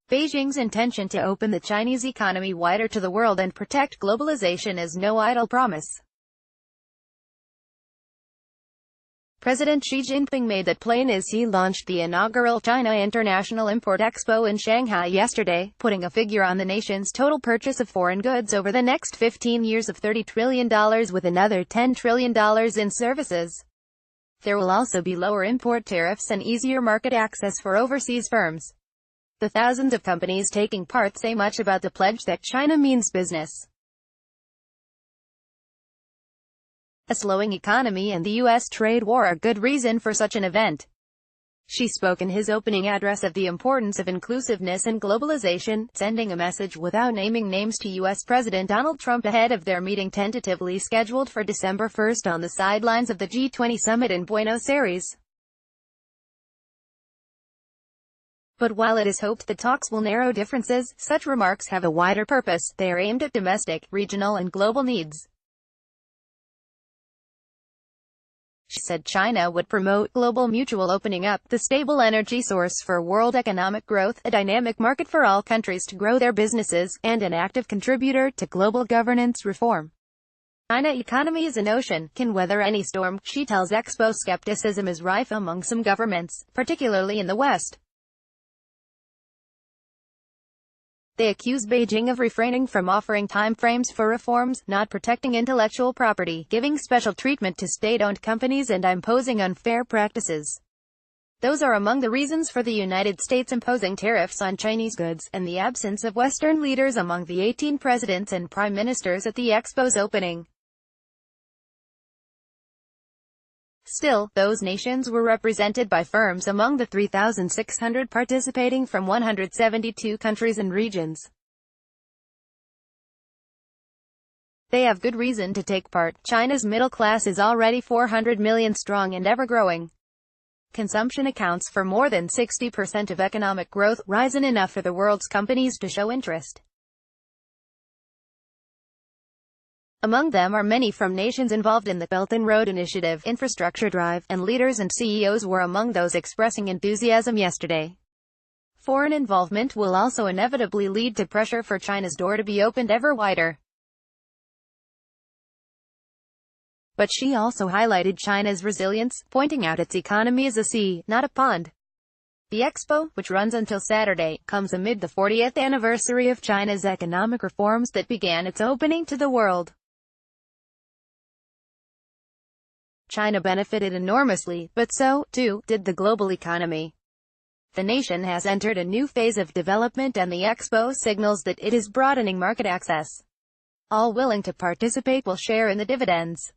Beijing's intention to open the Chinese economy wider to the world and protect globalization is no idle promise. President Xi Jinping made that plain as he launched the inaugural China International Import Expo in Shanghai yesterday, putting a figure on the nation's total purchase of foreign goods over the next 15 years of $30 trillion with another $10 trillion in services. There will also be lower import tariffs and easier market access for overseas firms. The thousands of companies taking part say much about the pledge that China means business. A slowing economy and the U.S. trade war are good reason for such an event. Xi spoke in his opening address of the importance of inclusiveness and globalization, sending a message without naming names to U.S. President Donald Trump ahead of their meeting tentatively scheduled for December 1 on the sidelines of the G20 summit in Buenos Aires. But while it is hoped the talks will narrow differences, such remarks have a wider purpose. They are aimed at domestic, regional and global needs. She said China would promote global mutual opening up, the stable energy source for world economic growth, a dynamic market for all countries to grow their businesses, and an active contributor to global governance reform. China's economy is an ocean, can weather any storm. Xi tells Expo skepticism is rife among some governments, particularly in the West. They accuse Beijing of refraining from offering timeframes for reforms, not protecting intellectual property, giving special treatment to state-owned companies and imposing unfair practices. Those are among the reasons for the United States imposing tariffs on Chinese goods, and the absence of Western leaders among the 18 presidents and prime ministers at the Expo's opening. Still, those nations were represented by firms among the 3,600 participating from 172 countries and regions. They have good reason to take part. China's middle class is already 400 million strong and ever-growing. Consumption accounts for more than 60% of economic growth, risen enough for the world's companies to show interest. Among them are many from nations involved in the Belt and Road Initiative, infrastructure drive, and leaders and CEOs were among those expressing enthusiasm yesterday. Foreign involvement will also inevitably lead to pressure for China's door to be opened ever wider. But Xi also highlighted China's resilience, pointing out its economy is a sea, not a pond. The Expo, which runs until Saturday, comes amid the 40th anniversary of China's economic reforms that began its opening to the world. China benefited enormously, but so, too, did the global economy. The nation has entered a new phase of development and the Expo signals that it is broadening market access. All willing to participate will share in the dividends.